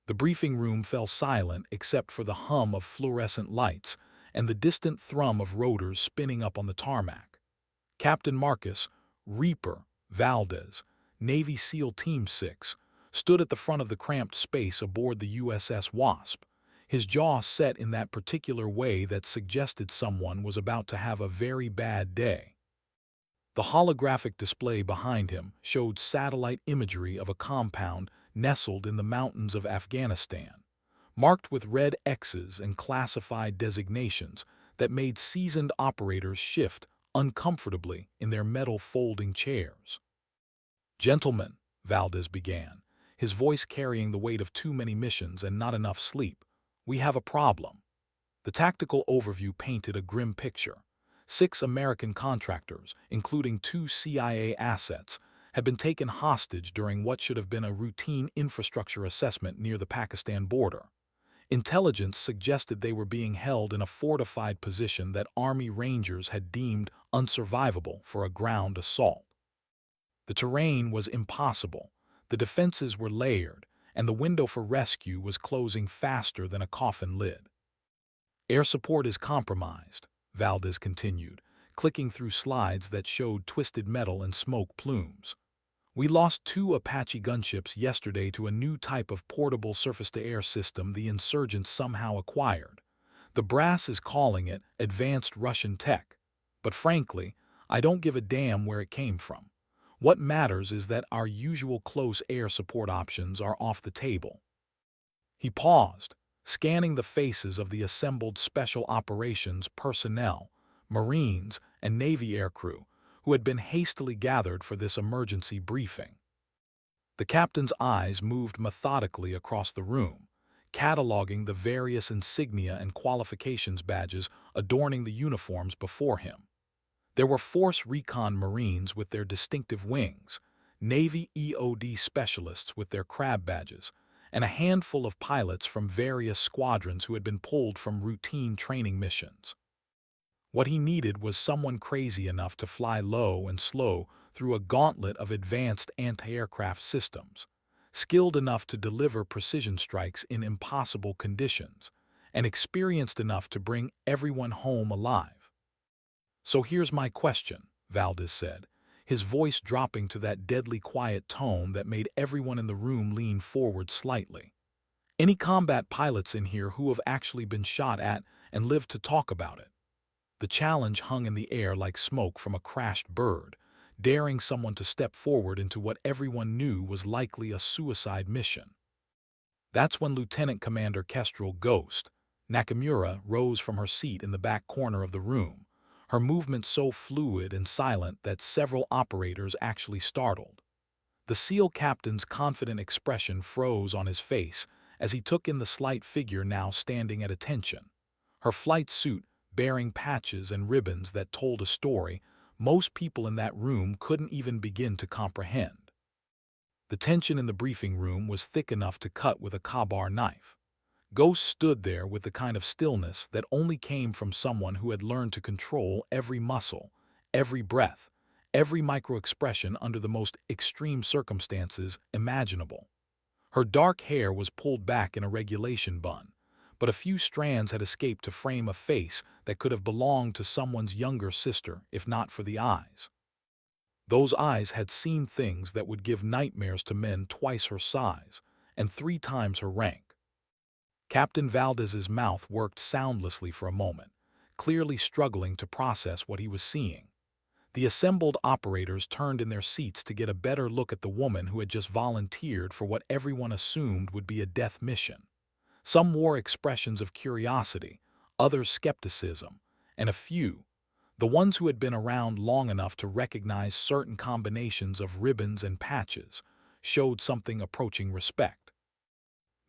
The briefing room fell silent except for the hum of fluorescent lights and the distant thrum of rotors spinning up on the tarmac. Captain Marcus Reaper Valdez, Navy SEAL Team 6, stood at the front of the cramped space aboard the USS Wasp, his jaw set in that particular way that suggested someone was about to have a very bad day. The holographic display behind him showed satellite imagery of a compound nestled in the mountains of Afghanistan, marked with red X's and classified designations that made seasoned operators shift uncomfortably in their metal folding chairs. "Gentlemen," Valdez began, his voice carrying the weight of too many missions and not enough sleep, "we have a problem." The tactical overview painted a grim picture. 6 American contractors, including 2 CIA assets, had been taken hostage during what should have been a routine infrastructure assessment near the Pakistan border. Intelligence suggested they were being held in a fortified position that Army Rangers had deemed unsurvivable for a ground assault. The terrain was impossible, the defenses were layered, and the window for rescue was closing faster than a coffin lid. "Air support is compromised," Valdez continued, clicking through slides that showed twisted metal and smoke plumes. "We lost 2 Apache gunships yesterday to a new type of portable surface-to-air system the insurgents somehow acquired. The brass is calling it advanced Russian tech, but frankly, I don't give a damn where it came from. What matters is that our usual close air support options are off the table." He paused, scanning the faces of the assembled Special Operations personnel, Marines, and Navy aircrew, who had been hastily gathered for this emergency briefing. The captain's eyes moved methodically across the room, cataloging the various insignia and qualifications badges adorning the uniforms before him. There were Force Recon Marines with their distinctive wings, Navy EOD specialists with their crab badges, and a handful of pilots from various squadrons who had been pulled from routine training missions. What he needed was someone crazy enough to fly low and slow through a gauntlet of advanced anti-aircraft systems, skilled enough to deliver precision strikes in impossible conditions, and experienced enough to bring everyone home alive. "So here's my question," Valdez said, his voice dropping to that deadly quiet tone that made everyone in the room lean forward slightly. "Any combat pilots in here who have actually been shot at and lived to talk about it?" The challenge hung in the air like smoke from a crashed bird, daring someone to step forward into what everyone knew was likely a suicide mission. That's when Lieutenant Commander Kestrel Ghost Nakamura rose from her seat in the back corner of the room, her movement so fluid and silent that several operators actually startled. The SEAL captain's confident expression froze on his face as he took in the slight figure now standing at attention. Her flight suit, bearing patches and ribbons that told a story most people in that room couldn't even begin to comprehend. The tension in the briefing room was thick enough to cut with a Ka-Bar knife. Ghost stood there with the kind of stillness that only came from someone who had learned to control every muscle, every breath, every micro-expression under the most extreme circumstances imaginable. Her dark hair was pulled back in a regulation bun, but a few strands had escaped to frame a face that could have belonged to someone's younger sister if not for the eyes. Those eyes had seen things that would give nightmares to men twice her size and 3 times her rank. Captain Valdez's mouth worked soundlessly for a moment, clearly struggling to process what he was seeing. The assembled operators turned in their seats to get a better look at the woman who had just volunteered for what everyone assumed would be a death mission. Some wore expressions of curiosity, others skepticism, and a few, the ones who had been around long enough to recognize certain combinations of ribbons and patches, showed something approaching respect.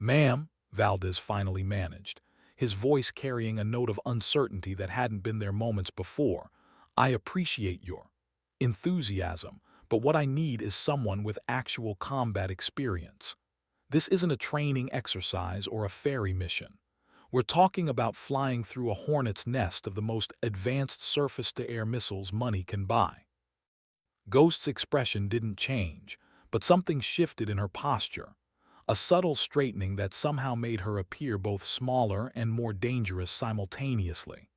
"Ma'am," Valdez finally managed, his voice carrying a note of uncertainty that hadn't been there moments before, "I appreciate your enthusiasm, but what I need is someone with actual combat experience. This isn't a training exercise or a ferry mission. We're talking about flying through a hornet's nest of the most advanced surface-to-air missiles money can buy." Ghost's expression didn't change, but something shifted in her posture. a subtle straightening that somehow made her appear both smaller and more dangerous simultaneously.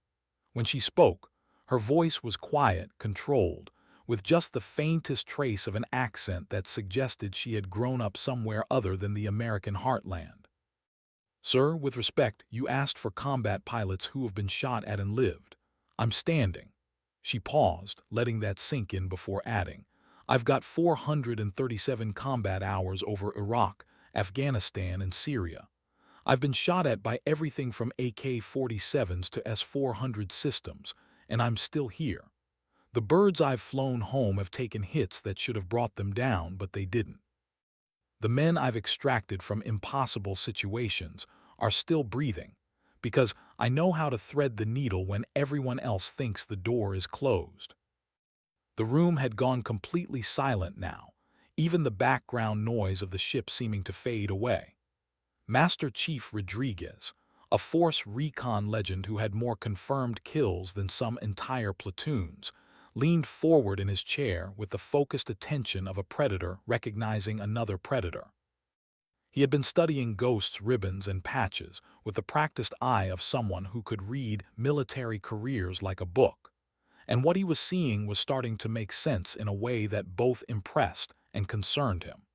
When she spoke, her voice was quiet, controlled, with just the faintest trace of an accent that suggested she had grown up somewhere other than the American heartland. "Sir, with respect, you asked for combat pilots who have been shot at and lived. I'm standing." She paused, letting that sink in before adding, "I've got 437 combat hours over Iraq, Afghanistan, and Syria. I've been shot at by everything from AK-47s to S-400 systems, and I'm still here. The birds I've flown home have taken hits that should have brought them down, but they didn't. The men I've extracted from impossible situations are still breathing, because I know how to thread the needle when everyone else thinks the door is closed." The room had gone completely silent now, even the background noise of the ship seeming to fade away. Master Chief Rodriguez, a Force Recon legend who had more confirmed kills than some entire platoons, leaned forward in his chair with the focused attention of a predator recognizing another predator. He had been studying Ghost's ribbons and patches with the practiced eye of someone who could read military careers like a book, and what he was seeing was starting to make sense in a way that both impressed and concerned him.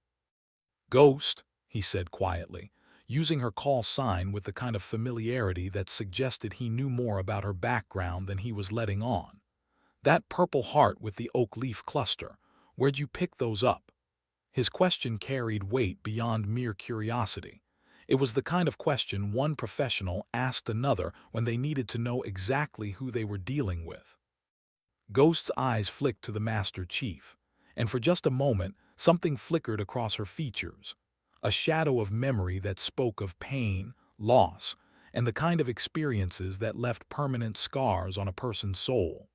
"Ghost," he said quietly, using her call sign with the kind of familiarity that suggested he knew more about her background than he was letting on. "That Purple Heart with the oak leaf cluster, where'd you pick those up?" His question carried weight beyond mere curiosity. It was the kind of question one professional asked another when they needed to know exactly who they were dealing with. Ghost's eyes flicked to the Master Chief, and for just a moment something flickered across her features, a shadow of memory that spoke of pain, loss, and the kind of experiences that left permanent scars on a person's soul.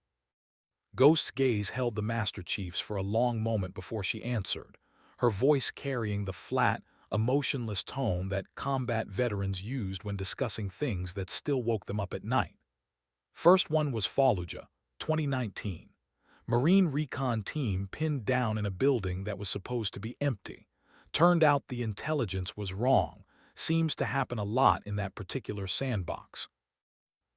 Ghost's gaze held the Master Chief's for a long moment before she answered, her voice carrying the flat, emotionless tone that combat veterans used when discussing things that still woke them up at night. "First one was Fallujah, 2019. Marine recon team pinned down in a building that was supposed to be empty. Turned out the intelligence was wrong. Seems to happen a lot in that particular sandbox.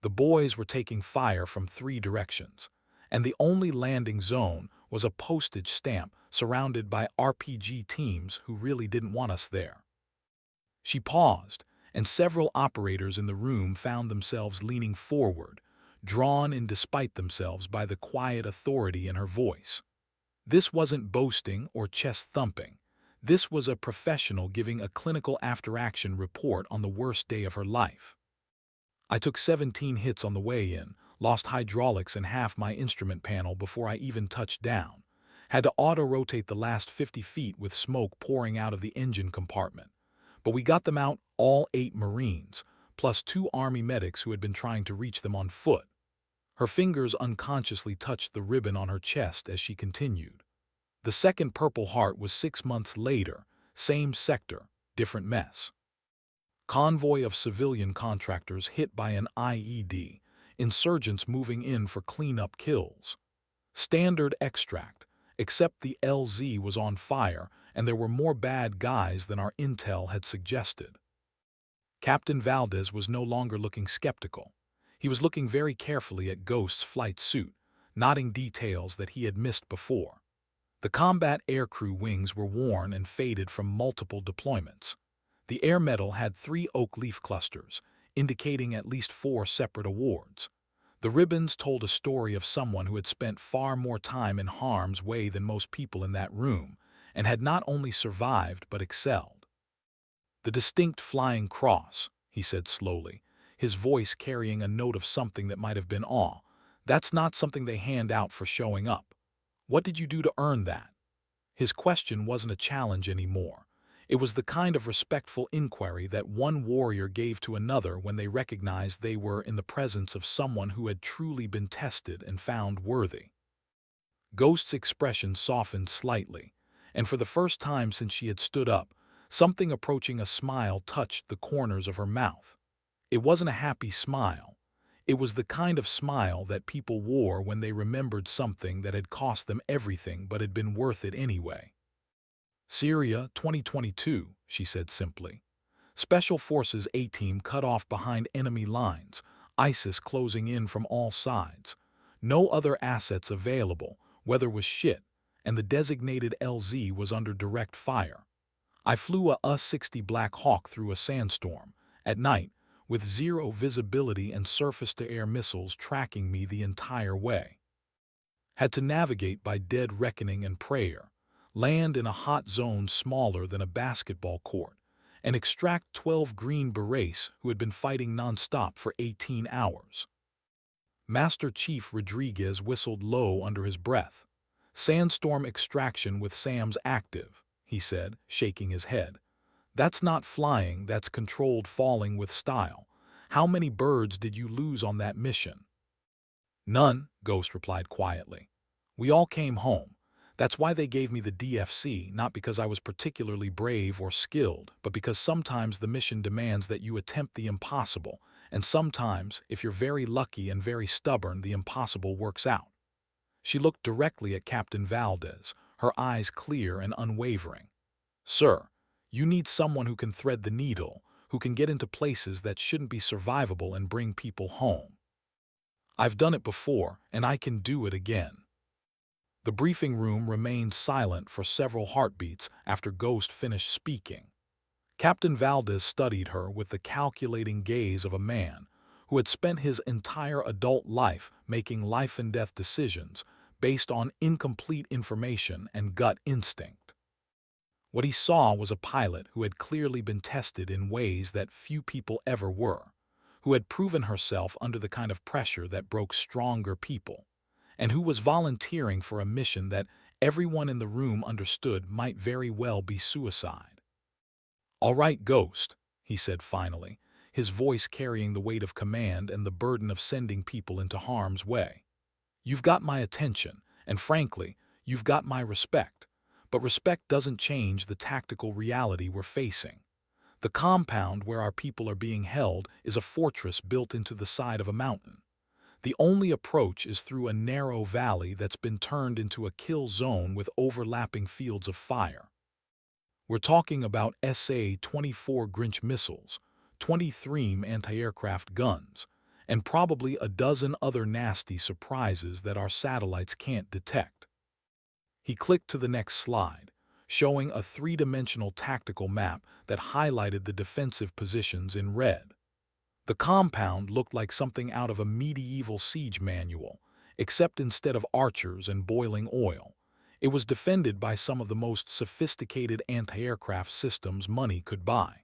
The boys were taking fire from 3 directions, and the only landing zone was a postage stamp surrounded by RPG teams who really didn't want us there." She paused, and several operators in the room found themselves leaning forward, drawn in despite themselves by the quiet authority in her voice. This wasn't boasting or chest-thumping. This was a professional giving a clinical after-action report on the worst day of her life. "I took 17 hits on the way in, lost hydraulics and half my instrument panel before I even touched down. Had to auto-rotate the last 50 feet with smoke pouring out of the engine compartment. But we got them out, all 8 Marines, plus 2 Army medics who had been trying to reach them on foot." Her fingers unconsciously touched the ribbon on her chest as she continued. "The second Purple Heart was 6 months later, same sector, different mess. Convoy of civilian contractors hit by an IED, insurgents moving in for cleanup kills. Standard extract, except the LZ was on fire and there were more bad guys than our intel had suggested." Captain Valdez was no longer looking skeptical. He was looking very carefully at Ghost's flight suit, noting details that he had missed before. The combat aircrew wings were worn and faded from multiple deployments. The air medal had 3 oak leaf clusters, indicating at least 4 separate awards. The ribbons told a story of someone who had spent far more time in harm's way than most people in that room, and had not only survived but excelled. "The distinct flying cross," he said slowly, his voice carrying a note of something that might have been awe. "That's not something they hand out for showing up. What did you do to earn that?" His question wasn't a challenge anymore. It was the kind of respectful inquiry that one warrior gave to another when they recognized they were in the presence of someone who had truly been tested and found worthy. Ghost's expression softened slightly, and for the first time since she had stood up, something approaching a smile touched the corners of her mouth. It wasn't a happy smile. It was the kind of smile that people wore when they remembered something that had cost them everything but had been worth it anyway. "Syria, 2022, she said simply. Special Forces A-Team cut off behind enemy lines, ISIS closing in from all sides. No other assets available, weather was shit, and the designated LZ was under direct fire. I flew a U-60 Black Hawk through a sandstorm, at night, with zero visibility and surface-to-air missiles tracking me the entire way. Had to navigate by dead reckoning and prayer, land in a hot zone smaller than a basketball court, and extract 12 Green Berets who had been fighting non-stop for 18 hours. Master Chief Rodriguez whistled low under his breath. Sandstorm extraction with SAMs active, he said, shaking his head. That's not flying, that's controlled falling with style. How many birds did you lose on that mission? None, Ghost replied quietly. We all came home. That's why they gave me the DFC, not because I was particularly brave or skilled, but because sometimes the mission demands that you attempt the impossible, and sometimes, if you're very lucky and very stubborn, the impossible works out. She looked directly at Captain Valdez, her eyes clear and unwavering. Sir, you need someone who can thread the needle, who can get into places that shouldn't be survivable and bring people home. I've done it before, and I can do it again. The briefing room remained silent for several heartbeats after Ghost finished speaking. Captain Valdez studied her with the calculating gaze of a man who had spent his entire adult life making life-and-death decisions based on incomplete information and gut instinct. What he saw was a pilot who had clearly been tested in ways that few people ever were, who had proven herself under the kind of pressure that broke stronger people, and who was volunteering for a mission that everyone in the room understood might very well be suicide. All right, Ghost, he said finally, his voice carrying the weight of command and the burden of sending people into harm's way. You've got my attention, and frankly, you've got my respect. But respect doesn't change the tactical reality we're facing. The compound where our people are being held is a fortress built into the side of a mountain. The only approach is through a narrow valley that's been turned into a kill zone with overlapping fields of fire. We're talking about SA-24 Grinch missiles, 23 anti-aircraft guns, and probably a dozen other nasty surprises that our satellites can't detect. He clicked to the next slide, showing a three-dimensional tactical map that highlighted the defensive positions in red. The compound looked like something out of a medieval siege manual, except instead of archers and boiling oil, it was defended by some of the most sophisticated anti-aircraft systems money could buy.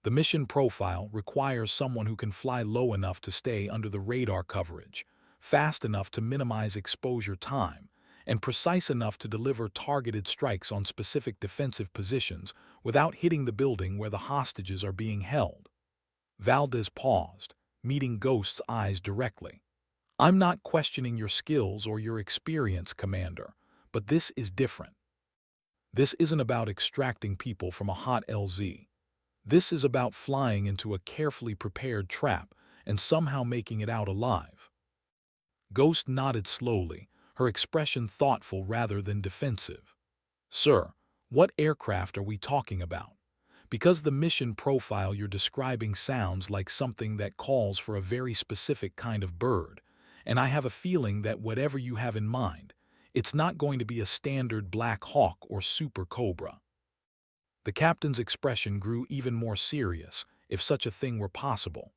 The mission profile requires someone who can fly low enough to stay under the radar coverage, fast enough to minimize exposure time, and precise enough to deliver targeted strikes on specific defensive positions without hitting the building where the hostages are being held. Valdez paused, meeting Ghost's eyes directly. I'm not questioning your skills or your experience, Commander, but this is different. This isn't about extracting people from a hot LZ. This is about flying into a carefully prepared trap and somehow making it out alive. Ghost nodded slowly, her expression thoughtful rather than defensive. Sir, what aircraft are we talking about? Because the mission profile you're describing sounds like something that calls for a very specific kind of bird, and I have a feeling that whatever you have in mind, it's not going to be a standard Black Hawk or Super Cobra. The captain's expression grew even more serious, if such a thing were possible.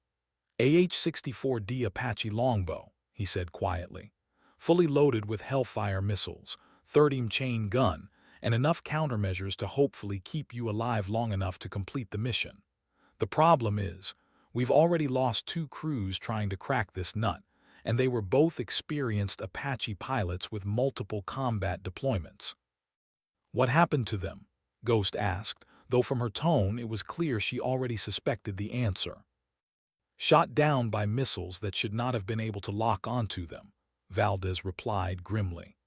AH-64D Apache Longbow, he said quietly, fully loaded with Hellfire missiles, 30 chain gun, and enough countermeasures to hopefully keep you alive long enough to complete the mission. The problem is, we've already lost 2 crews trying to crack this nut, and they were both experienced Apache pilots with multiple combat deployments. What happened to them? Ghost asked, though from her tone it was clear she already suspected the answer. Shot down by missiles that should not have been able to lock onto them, Valdez replied grimly.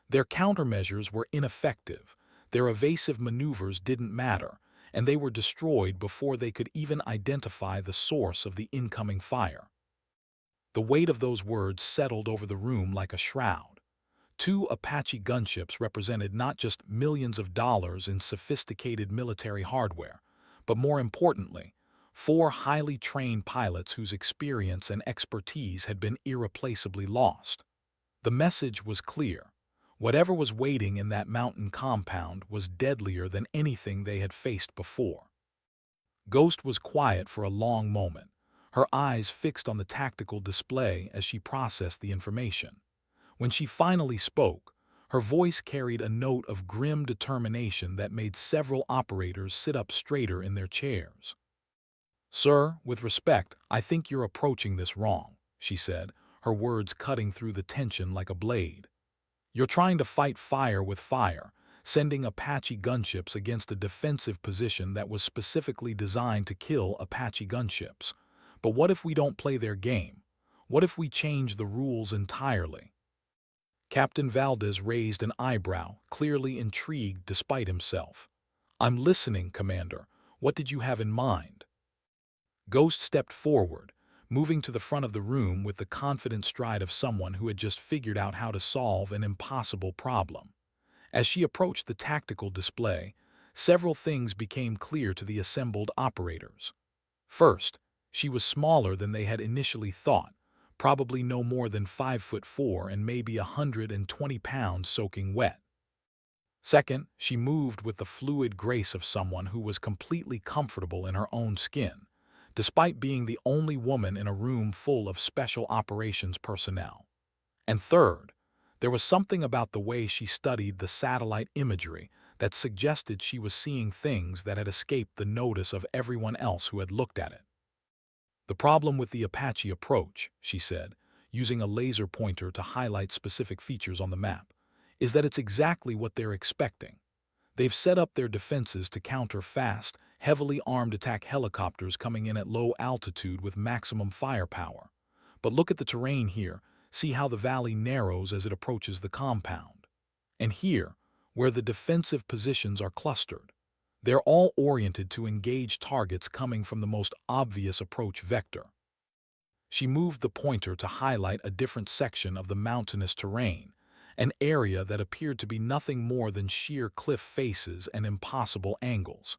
Their countermeasures were ineffective, their evasive maneuvers didn't matter, and they were destroyed before they could even identify the source of the incoming fire. The weight of those words settled over the room like a shroud. Two Apache gunships represented not just millions of dollars in sophisticated military hardware, but more importantly, four highly trained pilots whose experience and expertise had been irreplaceably lost. The message was clear. Whatever was waiting in that mountain compound was deadlier than anything they had faced before. Ghost was quiet for a long moment, her eyes fixed on the tactical display as she processed the information. When she finally spoke, her voice carried a note of grim determination that made several operators sit up straighter in their chairs. "Sir, with respect, I think you're approaching this wrong," she said, her words cutting through the tension like a blade. "You're trying to fight fire with fire, sending Apache gunships against a defensive position that was specifically designed to kill Apache gunships. But what if we don't play their game? What if we change the rules entirely?" Captain Valdez raised an eyebrow, clearly intrigued despite himself. "I'm listening, Commander. What did you have in mind?" Ghost stepped forward, moving to the front of the room with the confident stride of someone who had just figured out how to solve an impossible problem. As she approached the tactical display, several things became clear to the assembled operators. First, she was smaller than they had initially thought, probably no more than 5'4" and maybe 120 pounds soaking wet. Second, she moved with the fluid grace of someone who was completely comfortable in her own skin, despite being the only woman in a room full of special operations personnel. And third, there was something about the way she studied the satellite imagery that suggested she was seeing things that had escaped the notice of everyone else who had looked at it. "The problem with the Apache approach," she said, using a laser pointer to highlight specific features on the map, "is that it's exactly what they're expecting. They've set up their defenses to counter fast, heavily armed attack helicopters coming in at low altitude with maximum firepower. But look at the terrain here. See how the valley narrows as it approaches the compound. And here, where the defensive positions are clustered, they're all oriented to engage targets coming from the most obvious approach vector." She moved the pointer to highlight a different section of the mountainous terrain, an area that appeared to be nothing more than sheer cliff faces and impossible angles.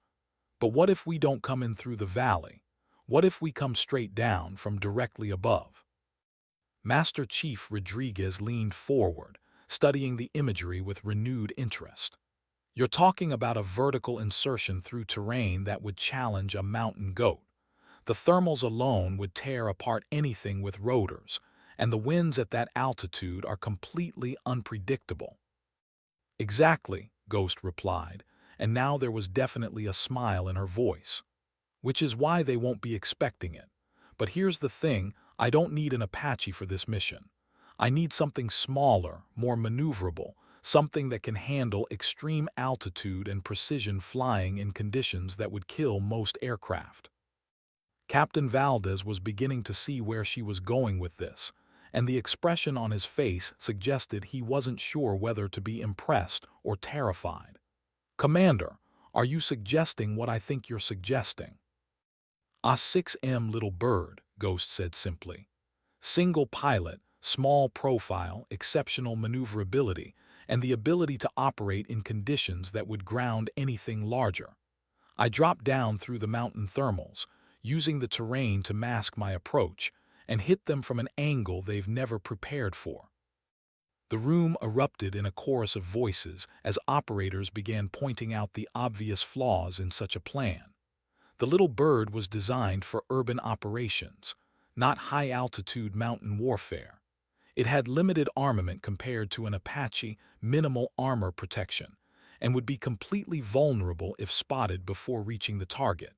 "But what if we don't come in through the valley? What if we come straight down from directly above?" Master Chief Rodriguez leaned forward, studying the imagery with renewed interest. "You're talking about a vertical insertion through terrain that would challenge a mountain goat. The thermals alone would tear apart anything with rotors, and the winds at that altitude are completely unpredictable." "Exactly," Ghost replied, and now there was definitely a smile in her voice. "Which is why they won't be expecting it. But here's the thing, I don't need an Apache for this mission. I need something smaller, more maneuverable, something that can handle extreme altitude and precision flying in conditions that would kill most aircraft." Captain Valdez was beginning to see where she was going with this, and the expression on his face suggested he wasn't sure whether to be impressed or terrified. "Commander, are you suggesting what I think you're suggesting?" "A-6M Little Bird," Ghost said simply. "Single pilot, small profile, exceptional maneuverability, and the ability to operate in conditions that would ground anything larger. I dropped down through the mountain thermals, using the terrain to mask my approach, and hit them from an angle they've never prepared for." The room erupted in a chorus of voices as operators began pointing out the obvious flaws in such a plan. The Little Bird was designed for urban operations, not high-altitude mountain warfare. It had limited armament compared to an Apache, minimal armor protection, and would be completely vulnerable if spotted before reaching the target.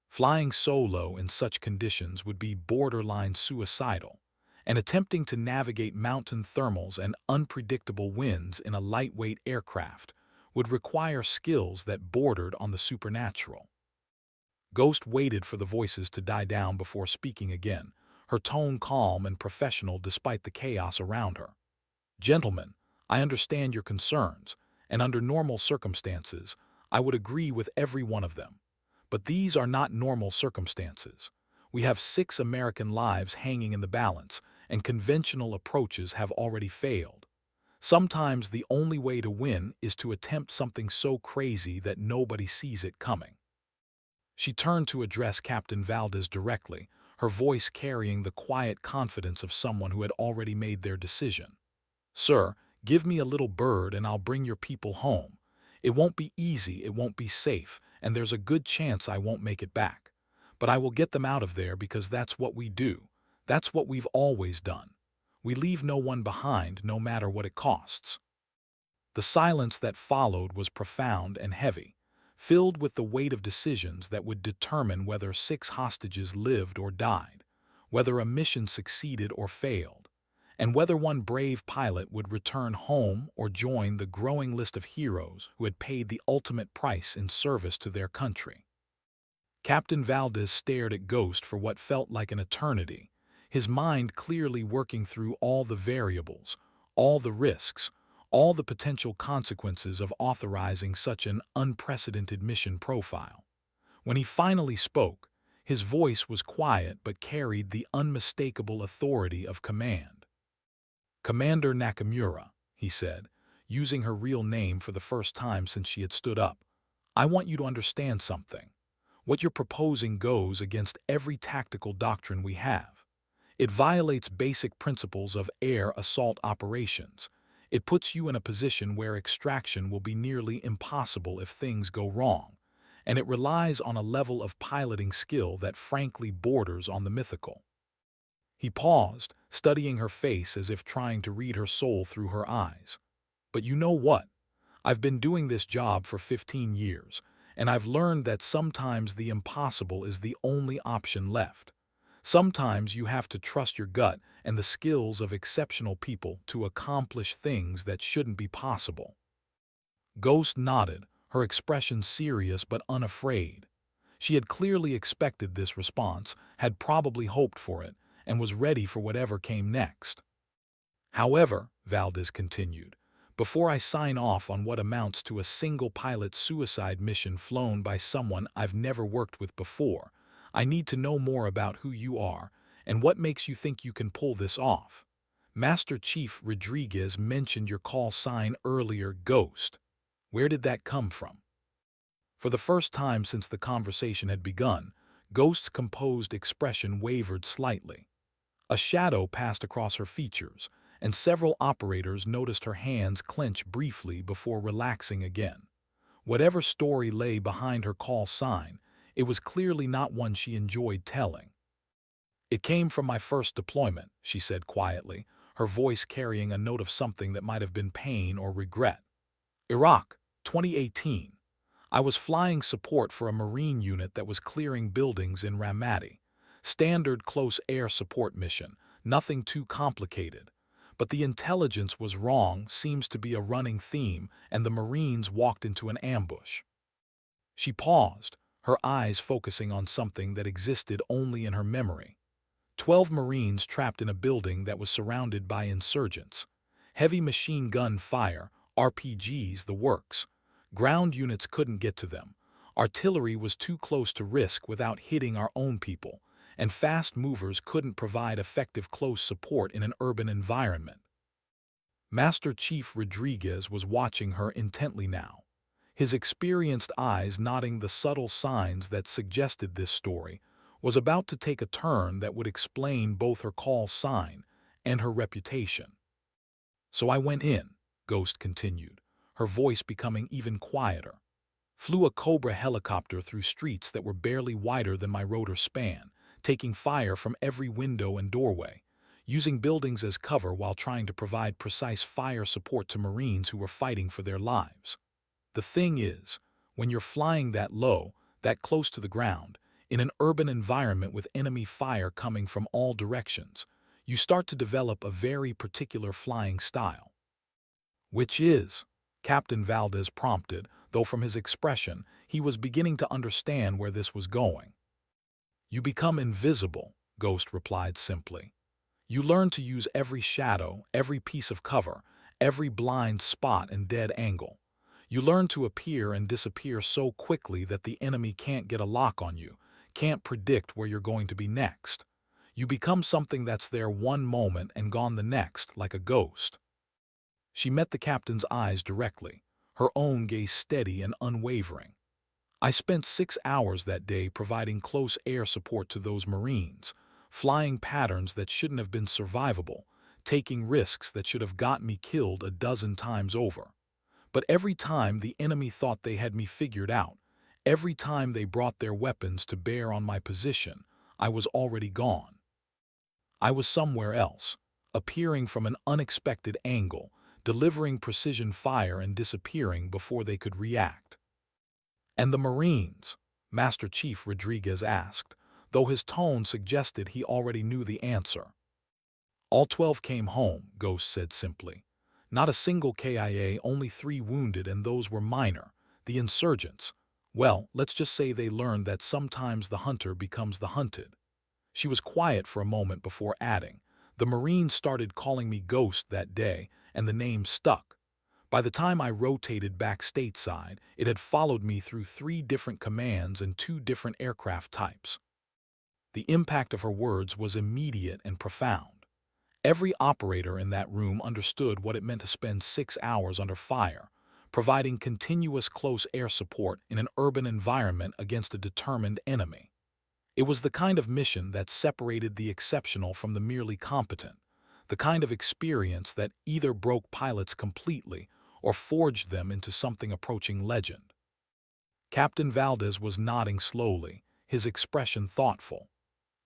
Flying solo in such conditions would be borderline suicidal, and attempting to navigate mountain thermals and unpredictable winds in a lightweight aircraft would require skills that bordered on the supernatural. Ghost waited for the voices to die down before speaking again, her tone calm and professional despite the chaos around her. "Gentlemen, I understand your concerns, and under normal circumstances, I would agree with every one of them. But these are not normal circumstances. We have 6 American lives hanging in the balance, and conventional approaches have already failed. Sometimes the only way to win is to attempt something so crazy that nobody sees it coming. She turned to address Captain Valdez directly, her voice carrying the quiet confidence of someone who had already made their decision. "Sir, give me a little bird and I'll bring your people home. It won't be easy, it won't be safe, and there's a good chance I won't make it back. But I will get them out of there because that's what we do. That's what we've always done. We leave no one behind, no matter what it costs." The silence that followed was profound and heavy, filled with the weight of decisions that would determine whether 6 hostages lived or died, whether a mission succeeded or failed, and whether one brave pilot would return home or join the growing list of heroes who had paid the ultimate price in service to their country. Captain Valdez stared at Ghost for what felt like an eternity, his mind clearly working through all the variables, all the risks, all the potential consequences of authorizing such an unprecedented mission profile. When he finally spoke, his voice was quiet but carried the unmistakable authority of command. "Commander Nakamura," he said, using her real name for the first time since she had stood up, "I want you to understand something. What you're proposing goes against every tactical doctrine we have. It violates basic principles of air assault operations. It puts you in a position where extraction will be nearly impossible if things go wrong, and it relies on a level of piloting skill that frankly borders on the mythical." He paused, studying her face as if trying to read her soul through her eyes. "But you know what? I've been doing this job for 15 years, and I've learned that sometimes the impossible is the only option left. Sometimes you have to trust your gut and the skills of exceptional people to accomplish things that shouldn't be possible." Ghost nodded, her expression serious but unafraid. She had clearly expected this response, had probably hoped for it, and was ready for whatever came next. "However," Valdez continued, "before I sign off on what amounts to a single pilot suicide mission flown by someone I've never worked with before, I need to know more about who you are and what makes you think you can pull this off. Master Chief Rodriguez mentioned your call sign earlier, Ghost. Where did that come from?" For the first time since the conversation had begun, Ghost's composed expression wavered slightly. A shadow passed across her features, and several operators noticed her hands clench briefly before relaxing again. Whatever story lay behind her call sign, it was clearly not one she enjoyed telling. "It came from my first deployment," she said quietly, her voice carrying a note of something that might have been pain or regret. "Iraq, 2018. I was flying support for a Marine unit that was clearing buildings in Ramadi. Standard close air support mission, nothing too complicated. But the intelligence was wrong, seems to be a running theme, and the Marines walked into an ambush." She paused, her eyes focusing on something that existed only in her memory. 12 Marines trapped in a building that was surrounded by insurgents. Heavy machine gun fire, RPGs, the works. Ground units couldn't get to them. Artillery was too close to risk without hitting our own people, and fast movers couldn't provide effective close support in an urban environment. Master Chief Rodriguez was watching her intently now, his experienced eyes nodding the subtle signs that suggested this story was about to take a turn that would explain both her call sign and her reputation. "So I went in," Ghost continued, her voice becoming even quieter. "Flew a Cobra helicopter through streets that were barely wider than my rotor span, taking fire from every window and doorway, using buildings as cover while trying to provide precise fire support to Marines who were fighting for their lives. The thing is, when you're flying that low, that close to the ground, in an urban environment with enemy fire coming from all directions, you start to develop a very particular flying style." "Which is?" Captain Valdez prompted, though from his expression, he was beginning to understand where this was going. "You become invisible," Ghost replied simply. "You learn to use every shadow, every piece of cover, every blind spot and dead angle. You learn to appear and disappear so quickly that the enemy can't get a lock on you, can't predict where you're going to be next. You become something that's there one moment and gone the next, like a ghost." She met the captain's eyes directly, her own gaze steady and unwavering. I spent 6 hours that day providing close air support to those Marines, flying patterns that shouldn't have been survivable, taking risks that should have got me killed a dozen times over. But every time the enemy thought they had me figured out, every time they brought their weapons to bear on my position, I was already gone. I was somewhere else, appearing from an unexpected angle, delivering precision fire and disappearing before they could react. "And the Marines?" Master Chief Rodriguez asked, though his tone suggested he already knew the answer. "All 12 came home," Ghost said simply. "Not a single KIA, only 3 wounded, and those were minor. The insurgents, well, let's just say they learned that sometimes the hunter becomes the hunted." She was quiet for a moment before adding, "The Marines started calling me Ghost that day, and the name stuck. By the time I rotated back stateside, it had followed me through 3 different commands and 2 different aircraft types." The impact of her words was immediate and profound. Every operator in that room understood what it meant to spend 6 hours under fire, providing continuous close air support in an urban environment against a determined enemy. It was the kind of mission that separated the exceptional from the merely competent, the kind of experience that either broke pilots completely or forged them into something approaching legend. Captain Valdez was nodding slowly, his expression thoughtful.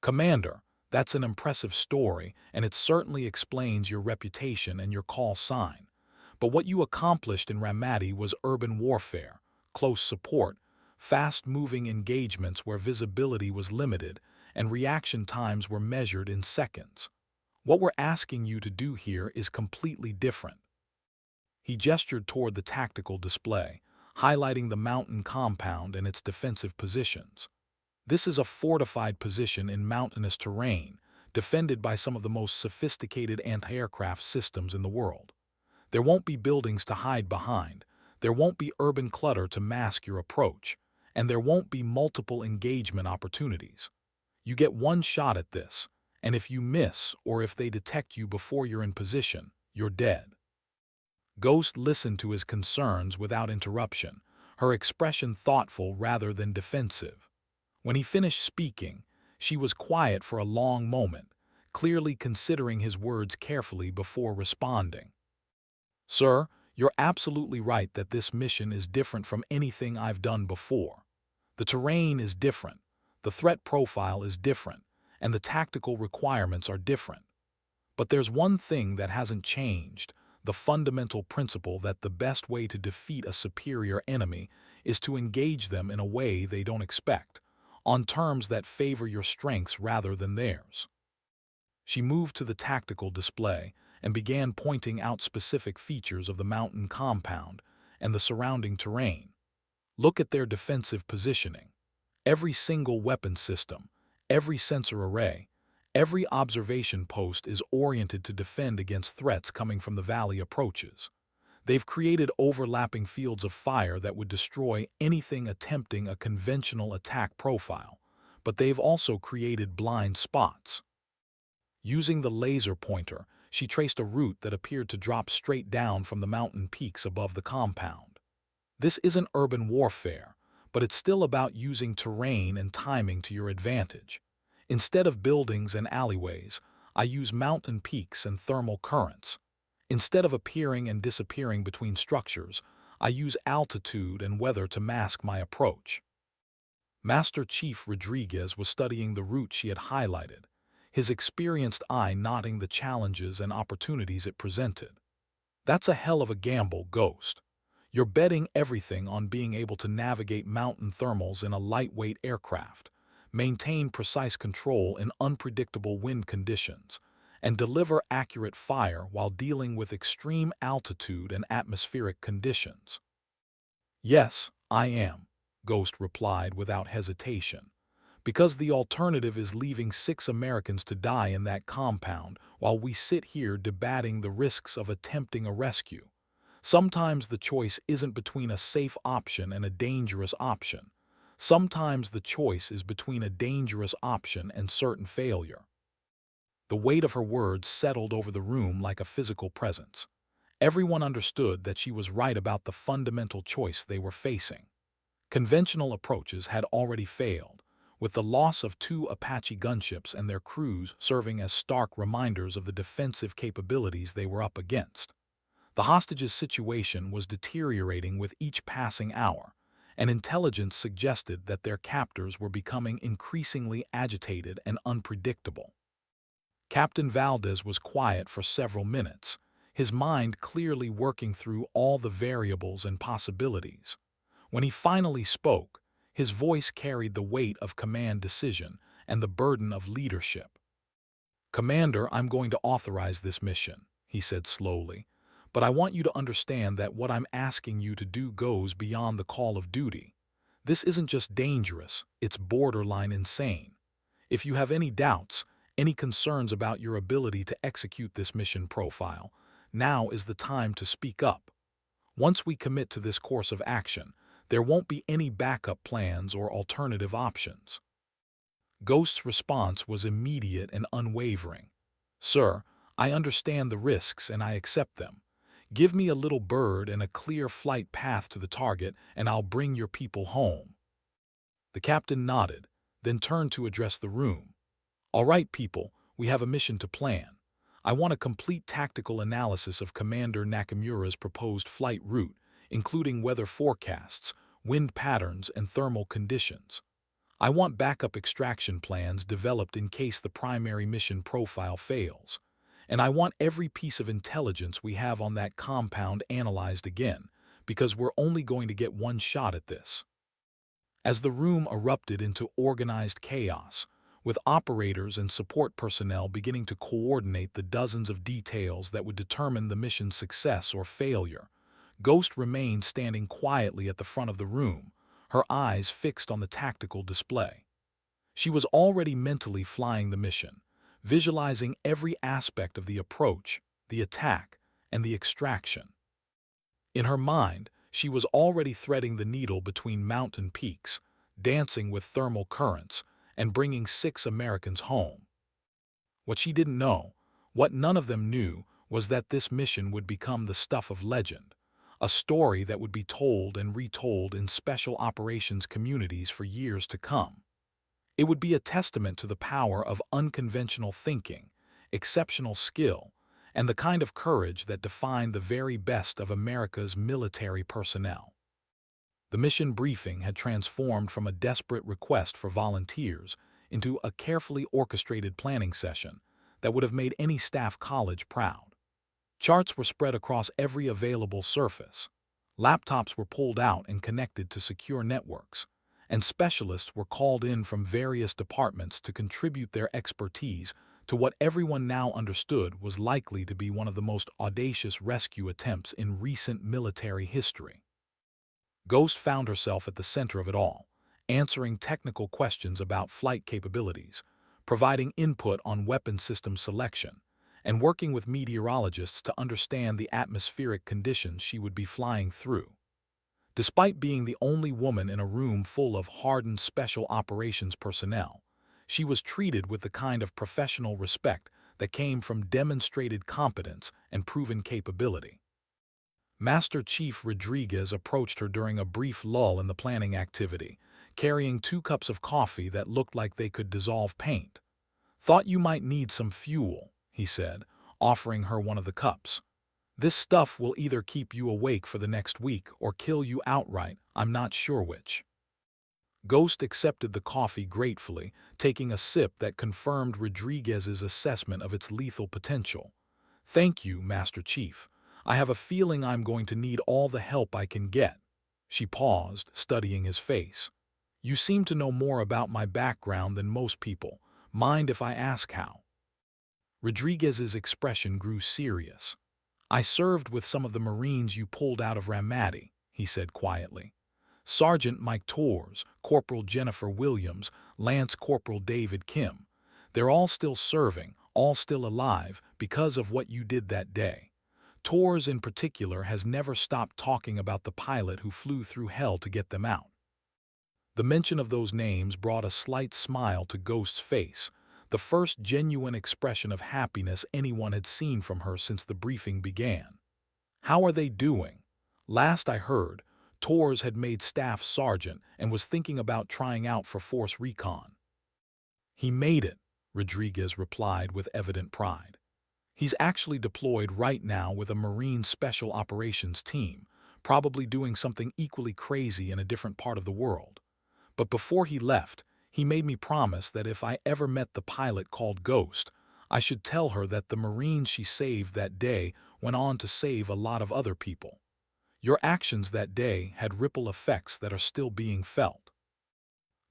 "Commander, that's an impressive story, and it certainly explains your reputation and your call sign. But what you accomplished in Ramadi was urban warfare, close support, fast-moving engagements where visibility was limited and reaction times were measured in seconds. What we're asking you to do here is completely different." He gestured toward the tactical display, highlighting the mountain compound and its defensive positions. "This is a fortified position in mountainous terrain, defended by some of the most sophisticated anti-aircraft systems in the world. There won't be buildings to hide behind, there won't be urban clutter to mask your approach, and there won't be multiple engagement opportunities. You get one shot at this, and if you miss or if they detect you before you're in position, you're dead." Ghost listened to his concerns without interruption, her expression thoughtful rather than defensive. When he finished speaking, she was quiet for a long moment, clearly considering his words carefully before responding. "Sir, you're absolutely right that this mission is different from anything I've done before. The terrain is different, the threat profile is different, and the tactical requirements are different. But there's one thing that hasn't changed: the fundamental principle that the best way to defeat a superior enemy is to engage them in a way they don't expect, on terms that favor your strengths rather than theirs." She moved to the tactical display and began pointing out specific features of the mountain compound and the surrounding terrain. "Look at their defensive positioning. Every single weapon system, every sensor array, every observation post is oriented to defend against threats coming from the valley approaches. They've created overlapping fields of fire that would destroy anything attempting a conventional attack profile, but they've also created blind spots." Using the laser pointer, she traced a route that appeared to drop straight down from the mountain peaks above the compound. "This isn't urban warfare, but it's still about using terrain and timing to your advantage. Instead of buildings and alleyways, I use mountain peaks and thermal currents. Instead of appearing and disappearing between structures, I use altitude and weather to mask my approach." Master Chief Rodriguez was studying the route she had highlighted, his experienced eye noting the challenges and opportunities it presented. "That's a hell of a gamble, Ghost. You're betting everything on being able to navigate mountain thermals in a lightweight aircraft, maintain precise control in unpredictable wind conditions, and deliver accurate fire while dealing with extreme altitude and atmospheric conditions." "Yes, I am," Ghost replied without hesitation. "Because the alternative is leaving 6 Americans to die in that compound while we sit here debating the risks of attempting a rescue. Sometimes the choice isn't between a safe option and a dangerous option. Sometimes the choice is between a dangerous option and certain failure." The weight of her words settled over the room like a physical presence. Everyone understood that she was right about the fundamental choice they were facing. Conventional approaches had already failed, with the loss of two Apache gunships and their crews serving as stark reminders of the defensive capabilities they were up against. The hostages' situation was deteriorating with each passing hour, and intelligence suggested that their captors were becoming increasingly agitated and unpredictable. Captain Valdez was quiet for several minutes, his mind clearly working through all the variables and possibilities. When he finally spoke, his voice carried the weight of command decision and the burden of leadership. "Commander, I'm going to authorize this mission," he said slowly, "but I want you to understand that what I'm asking you to do goes beyond the call of duty. This isn't just dangerous, it's borderline insane. If you have any doubts, any concerns about your ability to execute this mission profile, now is the time to speak up. Once we commit to this course of action, there won't be any backup plans or alternative options." Ghost's response was immediate and unwavering. "Sir, I understand the risks and I accept them. Give me a little bird and a clear flight path to the target, and I'll bring your people home." The captain nodded, then turned to address the room. "All right, people, we have a mission to plan. I want a complete tactical analysis of Commander Nakamura's proposed flight route, including weather forecasts, wind patterns, and thermal conditions. I want backup extraction plans developed in case the primary mission profile fails. And I want every piece of intelligence we have on that compound analyzed again, because we're only going to get one shot at this." As the room erupted into organized chaos, with operators and support personnel beginning to coordinate the dozens of details that would determine the mission's success or failure, Ghost remained standing quietly at the front of the room, her eyes fixed on the tactical display. She was already mentally flying the mission, visualizing every aspect of the approach, the attack, and the extraction. In her mind, she was already threading the needle between mountain peaks, dancing with thermal currents, and bringing 6 Americans home. What she didn't know, what none of them knew, was that this mission would become the stuff of legend, a story that would be told and retold in special operations communities for years to come. It would be a testament to the power of unconventional thinking, exceptional skill, and the kind of courage that defined the very best of America's military personnel. The mission briefing had transformed from a desperate request for volunteers into a carefully orchestrated planning session that would have made any staff college proud. Charts were spread across every available surface. Laptops were pulled out and connected to secure networks, and specialists were called in from various departments to contribute their expertise to what everyone now understood was likely to be one of the most audacious rescue attempts in recent military history. Ghost found herself at the center of it all, answering technical questions about flight capabilities, providing input on weapon system selection, and working with meteorologists to understand the atmospheric conditions she would be flying through. Despite being the only woman in a room full of hardened special operations personnel, she was treated with the kind of professional respect that came from demonstrated competence and proven capability. Master Chief Rodriguez approached her during a brief lull in the planning activity, carrying 2 cups of coffee that looked like they could dissolve paint. "Thought you might need some fuel," he said, offering her one of the cups. "This stuff will either keep you awake for the next week or kill you outright, I'm not sure which." Ghost accepted the coffee gratefully, taking a sip that confirmed Rodriguez's assessment of its lethal potential. "Thank you, Master Chief. I have a feeling I'm going to need all the help I can get." She paused, studying his face. "You seem to know more about my background than most people. Mind if I ask how?" Rodriguez's expression grew serious. "I served with some of the Marines you pulled out of Ramadi," he said quietly. "Sergeant Mike Torres, Corporal Jennifer Williams, Lance Corporal David Kim. They're all still serving, all still alive, because of what you did that day. Torres in particular has never stopped talking about the pilot who flew through hell to get them out." The mention of those names brought a slight smile to Ghost's face, the first genuine expression of happiness anyone had seen from her since the briefing began. How are they doing? Last I heard, Torres had made staff sergeant and was thinking about trying out for Force Recon. He made it, Rodriguez replied with evident pride. He's actually deployed right now with a Marine Special Operations team, probably doing something equally crazy in a different part of the world. But before he left, he made me promise that if I ever met the pilot called Ghost, I should tell her that the Marines she saved that day went on to save a lot of other people. Your actions that day had ripple effects that are still being felt.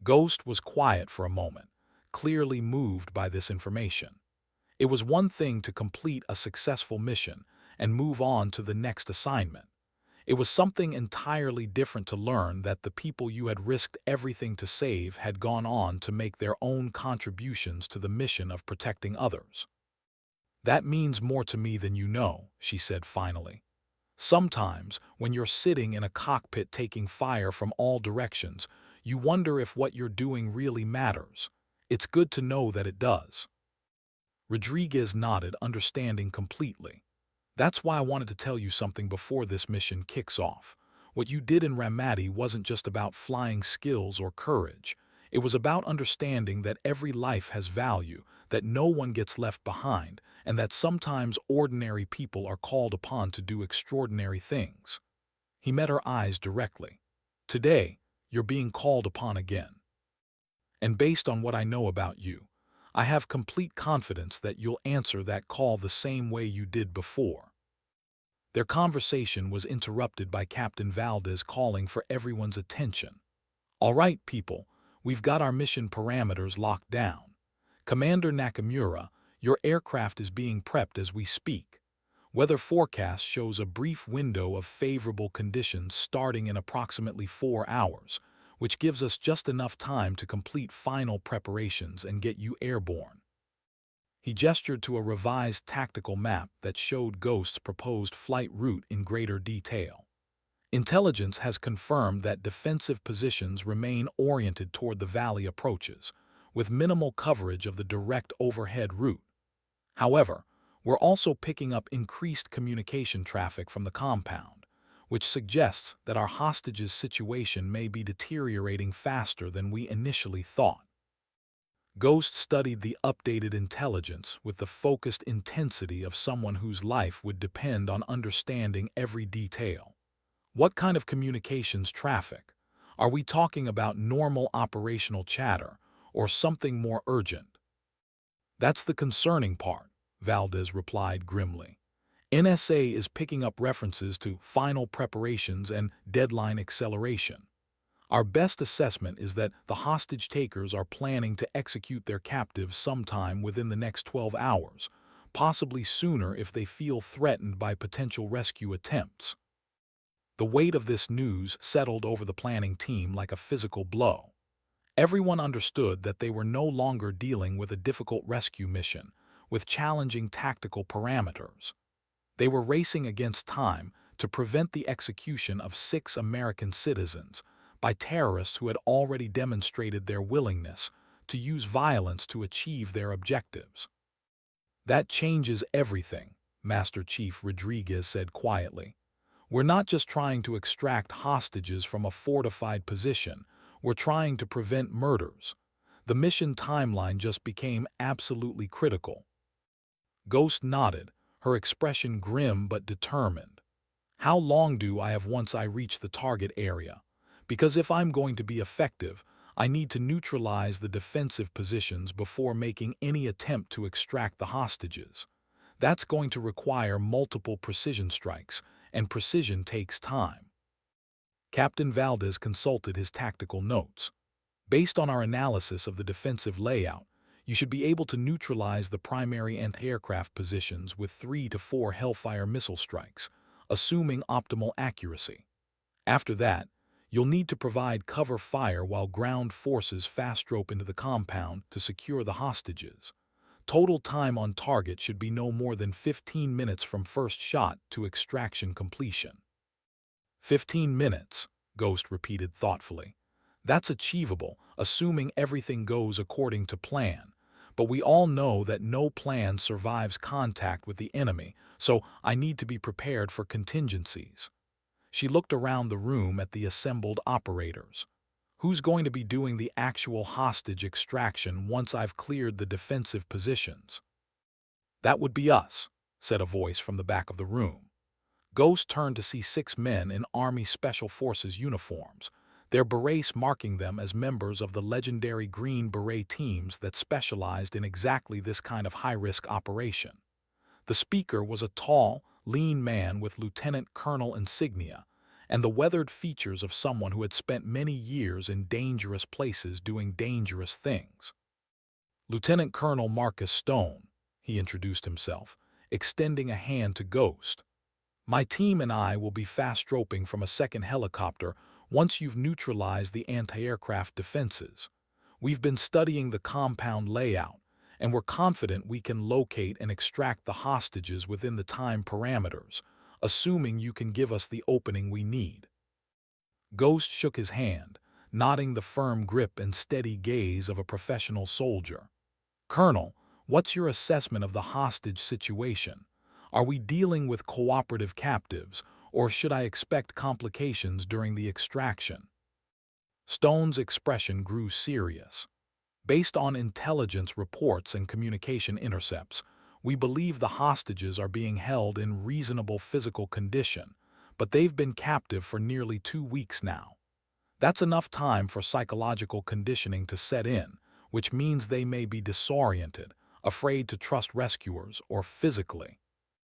Ghost was quiet for a moment, clearly moved by this information. It was one thing to complete a successful mission and move on to the next assignment. It was something entirely different to learn that the people you had risked everything to save had gone on to make their own contributions to the mission of protecting others. That means more to me than you know, she said finally. Sometimes, when you're sitting in a cockpit taking fire from all directions, you wonder if what you're doing really matters. It's good to know that it does. Rodriguez nodded, understanding completely. That's why I wanted to tell you something before this mission kicks off. What you did in Ramadi wasn't just about flying skills or courage. It was about understanding that every life has value, that no one gets left behind, and that sometimes ordinary people are called upon to do extraordinary things. He met her eyes directly. Today, you're being called upon again. And based on what I know about you, I have complete confidence that you'll answer that call the same way you did before. Their conversation was interrupted by Captain Valdez calling for everyone's attention. All right, people, we've got our mission parameters locked down. Commander Nakamura, your aircraft is being prepped as we speak. Weather forecast shows a brief window of favorable conditions starting in approximately 4 hours, which gives us just enough time to complete final preparations and get you airborne. He gestured to a revised tactical map that showed Ghost's proposed flight route in greater detail. Intelligence has confirmed that defensive positions remain oriented toward the valley approaches, with minimal coverage of the direct overhead route. However, we're also picking up increased communication traffic from the compound, which suggests that our hostages' situation may be deteriorating faster than we initially thought. Ghost studied the updated intelligence with the focused intensity of someone whose life would depend on understanding every detail. What kind of communications traffic? Are we talking about normal operational chatter or something more urgent? That's the concerning part, Valdez replied grimly. NSA is picking up references to final preparations and deadline acceleration. Our best assessment is that the hostage takers are planning to execute their captives sometime within the next 12 hours, possibly sooner if they feel threatened by potential rescue attempts. The weight of this news settled over the planning team like a physical blow. Everyone understood that they were no longer dealing with a difficult rescue mission, with challenging tactical parameters. They were racing against time to prevent the execution of 6 American citizens by terrorists who had already demonstrated their willingness to use violence to achieve their objectives. That changes everything, Master Chief Rodriguez said quietly. We're not just trying to extract hostages from a fortified position, we're trying to prevent murders. The mission timeline just became absolutely critical. Ghost nodded, her expression grim but determined. How long do I have once I reach the target area? Because if I'm going to be effective, I need to neutralize the defensive positions before making any attempt to extract the hostages. That's going to require multiple precision strikes, and precision takes time. Captain Valdez consulted his tactical notes. Based on our analysis of the defensive layout, you should be able to neutralize the primary anti-aircraft positions with 3 to 4 Hellfire missile strikes, assuming optimal accuracy. After that, you'll need to provide cover fire while ground forces fast-rope into the compound to secure the hostages. Total time on target should be no more than 15 minutes from first shot to extraction completion. 15 minutes, Ghost repeated thoughtfully. That's achievable, assuming everything goes according to plan. But we all know that no plan survives contact with the enemy, so I need to be prepared for contingencies. She looked around the room at the assembled operators. Who's going to be doing the actual hostage extraction once I've cleared the defensive positions? That would be us, said a voice from the back of the room. Ghost turned to see 6 men in Army Special Forces uniforms, their berets marking them as members of the legendary Green Beret teams that specialized in exactly this kind of high-risk operation. The speaker was a tall, lean man with lieutenant colonel insignia and the weathered features of someone who had spent many years in dangerous places doing dangerous things. Lieutenant Colonel Marcus Stone, he introduced himself, extending a hand to Ghost. My team and I will be fast-roping from a second helicopter once you've neutralized the anti-aircraft defenses. We've been studying the compound layout, and we're confident we can locate and extract the hostages within the time parameters, assuming you can give us the opening we need. Ghost shook his hand, nodding the firm grip and steady gaze of a professional soldier. Colonel, what's your assessment of the hostage situation? Are we dealing with cooperative captives, or should I expect complications during the extraction? Stone's expression grew serious. Based on intelligence reports and communication intercepts, we believe the hostages are being held in reasonable physical condition, but they've been captive for nearly 2 weeks now. That's enough time for psychological conditioning to set in, which means they may be disoriented, afraid to trust rescuers, or physically